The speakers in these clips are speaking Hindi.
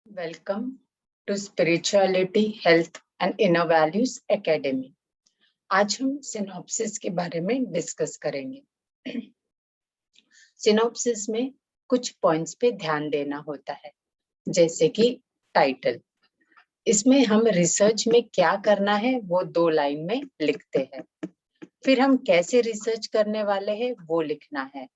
Welcome to Spirituality, Health and Inner Values Academy. आज हम सिनॉप्सिस के बारे में डिस्कस करेंगे। सिनॉप्सिस में कुछ पॉइंट्स पे ध्यान देना होता है, जैसे कि टाइटल। इसमें हम रिसर्च में क्या करना है वो 2 लाइन में लिखते हैं। फिर हम कैसे रिसर्च करने वाले हैं वो लिखना है,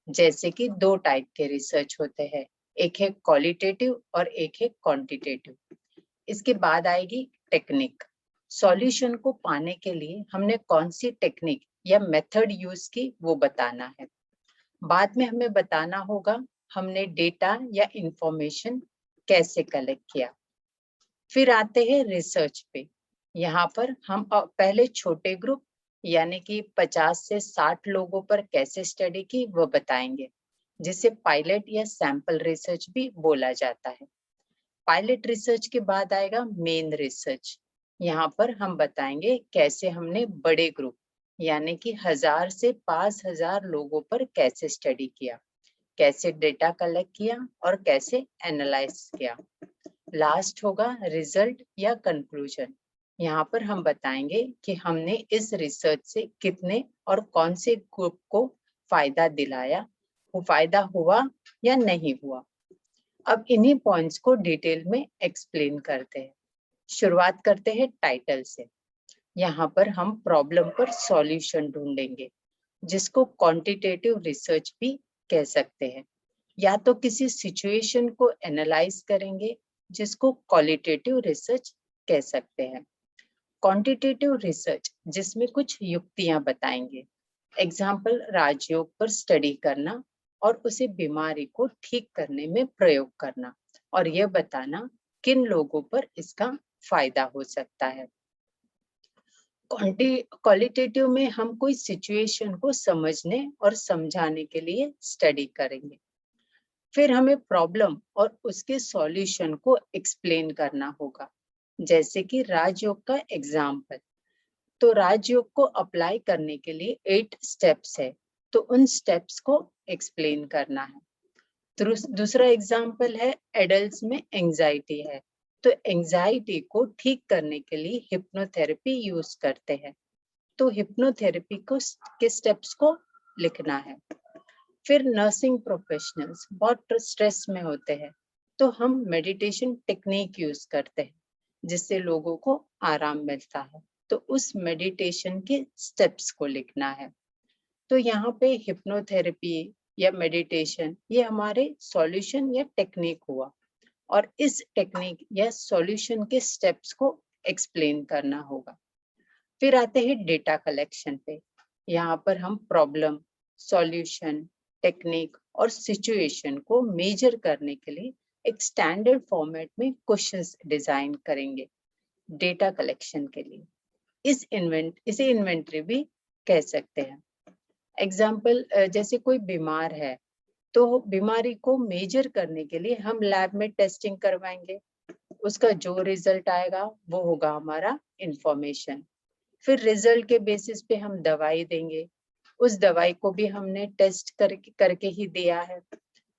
जैसे कि 2 टाइप के रिसर्च होते हैं, एक है क्वालिटेटिव और एक है क्वांटिटेटिव। इसके बाद आएगी टेक्निक। सॉल्यूशन को पाने के लिए हमने कौन सी टेक्निक या मेथड यूज की वो बताना है। बाद में हमें बताना होगा हमने डेटा या इंफॉर्मेशन कैसे कलेक्ट किया। फिर आते हैं रिसर्च पे। यहाँ पर हम पहले छोटे ग्रुप यानी कि 50 से 60 लोगों पर कैसे स्टडी की वो बताएंगे, जिसे पायलट या सैंपल रिसर्च भी बोला जाता है। पायलट रिसर्च के बाद आएगा मेन रिसर्च। यहाँ पर हम बताएंगे कैसे हमने बड़े ग्रुप यानी कि 1000 से 5000 लोगों पर कैसे स्टडी किया, कैसे डेटा कलेक्ट किया और कैसे एनालाइज किया। लास्ट होगा रिजल्ट या कंक्लूजन। यहाँ पर हम बताएंगे कि हमने इस रिसर्च से कितने और कौन से ग्रुप को फायदा दिलाया, वो फायदा हुआ या नहीं हुआ। अब इन्हीं पॉइंट्स को डिटेल में एक्सप्लेन करते हैं। शुरुआत करते हैं टाइटल से। यहाँ पर हम प्रॉब्लम पर सॉल्यूशन ढूंढेंगे, जिसको क्वांटिटेटिव रिसर्च भी कह सकते हैं, या तो किसी सिचुएशन को एनालाइज करेंगे, जिसको क्वालिटेटिव रिसर्च कह सकते हैं। क्वांटिटेटिव रिसर्च जिसमें कुछ युक्तियां बताएंगे, एग्जाम्पल राजयोग पर स्टडी करना और उसे बीमारी को ठीक करने में प्रयोग करना और यह बताना किन लोगों पर इसका फायदा हो सकता है। क्वालिटेटिव में हम कोई सिचुएशन को समझने और समझाने के लिए स्टडी करेंगे। फिर हमें प्रॉब्लम और उसके सॉल्यूशन को एक्सप्लेन करना होगा, जैसे कि राजयोग का एग्जाम्पल। तो राजयोग को अप्लाई करने के लिए 8 स्टेप्स है, तो उन स्टेप्स को एक्सप्लेन करना है। दूसरा एग्जाम्पल है एडल्ट्स में एंजाइटी है, तो एंजाइटी को ठीक करने के लिए हिप्नोथेरेपी यूज करते हैं, तो हिप्नोथेरेपी को के स्टेप्स को लिखना है। फिर नर्सिंग प्रोफेशनल्स बहुत स्ट्रेस में होते हैं, तो हम मेडिटेशन टेक्निक यूज करते हैं, जिससे लोगों को आराम मिलता है, तो उस मेडिटेशन के स्टेप्स को लिखना है। तो यहाँ पे हिप्नोथेरेपी या मेडिटेशन ये हमारे सॉल्यूशन या टेक्निक हुआ, और इस टेक्निक या सॉल्यूशन के स्टेप्स को एक्सप्लेन करना होगा। फिर आते हैं डेटा कलेक्शन पे। यहाँ पर हम प्रॉब्लम, सॉल्यूशन, टेक्निक और सिचुएशन को मेजर करने के लिए एक स्टैंडर्ड फॉर्मेट में क्वेश्चंस डिजाइन करेंगे डेटा कलेक्शन के लिए। इसे इन्वेंटरी भी कह सकते हैं। एग्जाम्पल, जैसे कोई बीमार है, तो बीमारी को मेजर करने के लिए हम लैब में टेस्टिंग करवाएंगे, उसका जो रिजल्ट आएगा वो होगा हमारा इंफॉर्मेशन। फिर रिजल्ट के बेसिस पे हम दवाई देंगे, उस दवाई को भी हमने टेस्ट करके ही दिया है,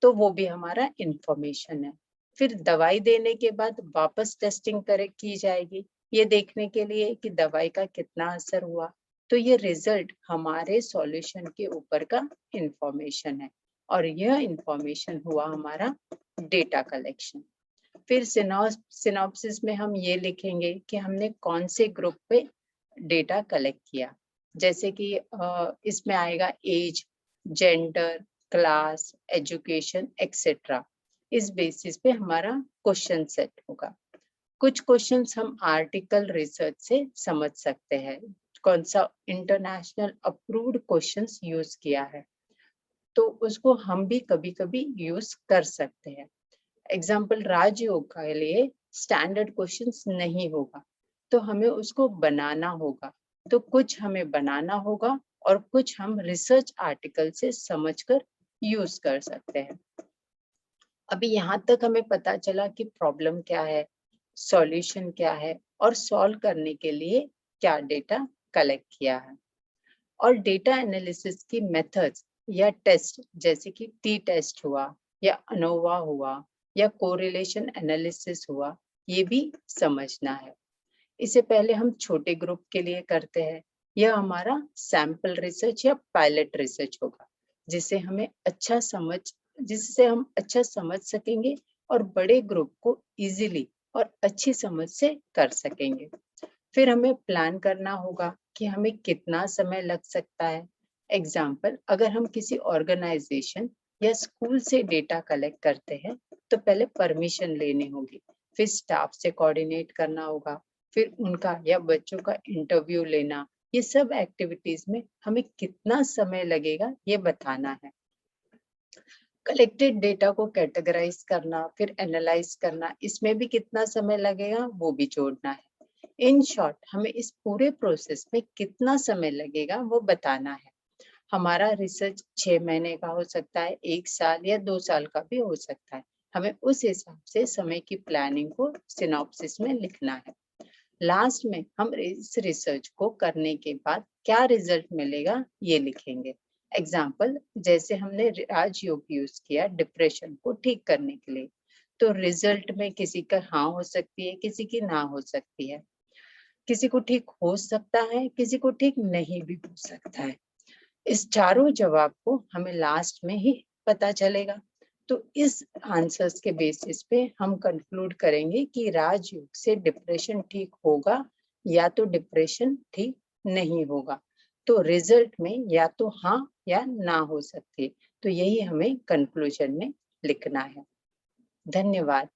तो वो भी हमारा इंफॉर्मेशन है। फिर दवाई देने के बाद वापस टेस्टिंग की जाएगी, ये देखने के लिए कि दवाई का कितना असर हुआ, तो ये रिजल्ट हमारे सॉल्यूशन के ऊपर का इंफॉर्मेशन है, और यह इंफॉर्मेशन हुआ हमारा डेटा कलेक्शन। फिर सिनॉप्सिस में हम ये लिखेंगे कि हमने कौन से ग्रुप पे डेटा कलेक्ट किया, जैसे कि इसमें आएगा age, gender, class, education etcetera. इस बेसिस पे हमारा क्वेश्चन सेट होगा। कुछ क्वेश्चंस हम आर्टिकल रिसर्च से समझ सकते हैं, कौन सा इंटरनेशनल अप्रूव्ड क्वेश्चंस यूज किया है, तो उसको हम भी कभी कभी यूज कर सकते हैं। एग्जाम्पल, राजयोग के लिए स्टैंडर्ड क्वेश्चंस नहीं होगा, तो हमें उसको बनाना होगा, तो कुछ हमें बनाना होगा और कुछ हम रिसर्च आर्टिकल से समझकर यूज कर सकते हैं। अभी यहाँ तक हमें पता चला कि प्रॉब्लम क्या है, सॉल्यूशन क्या है और सॉल्व करने के लिए क्या डेटा कलेक्ट किया है। और डेटा एनालिसिस की मेथड्स या टेस्ट, जैसे कि टी टेस्ट हुआ या अनोवा हुआ या कोरिलेशन एनालिसिस हुआ, ये भी समझना है। इससे पहले हम छोटे ग्रुप के लिए करते हैं। यह हमारा सैंपल रिसर्च या पायलट रिसर्च होगा, जिससे हम अच्छा समझ सकेंगे और बड़े ग्रुप को इजीली और अच्छी समझ से कर सकेंगे। फिर हमें प्लान करना होगा कि हमें कितना समय लग सकता है। एग्जाम्पल, अगर हम किसी ऑर्गेनाइजेशन या स्कूल से डेटा कलेक्ट करते हैं तो पहले परमिशन लेनी होगी, फिर स्टाफ से कोऑर्डिनेट करना होगा, फिर उनका या बच्चों का इंटरव्यू लेना। ये सब एक्टिविटीज में हमें कितना समय लगेगा ये बताना है। कलेक्टेड डेटा को कैटेगराइज करना, फिर एनालाइज करना, इसमें भी कितना समय लगेगा वो भी जोड़ना है। इन शॉर्ट, हमें इस पूरे प्रोसेस में कितना समय लगेगा वो बताना है। हमारा रिसर्च 6 महीने का हो सकता है, 1 साल या 2 साल का भी हो सकता है। हमें उस हिसाब से समय की प्लानिंग को सिनॉप्सिस में लिखना है। लास्ट में हम इस रिसर्च को करने के बाद क्या रिजल्ट मिलेगा ये लिखेंगे। एग्जाम्पल, जैसे हमने राजयोग यूज किया डिप्रेशन को ठीक करने के लिए, तो रिजल्ट में किसी का हाँ हो सकती है, किसी की ना हो सकती है। किसी को ठीक हो सकता है, किसी को ठीक नहीं भी हो सकता है। इस चारों जवाब को हमें लास्ट में ही पता चलेगा। तो इस आंसर्स के बेसिस पे हम कंक्लूड करेंगे कि राजयोग से डिप्रेशन ठीक होगा या तो डिप्रेशन ठीक नहीं होगा। तो रिजल्ट में या तो हाँ या ना हो सकती है। तो यही हमें कंक्लूजन में लिखना है। धन्यवाद।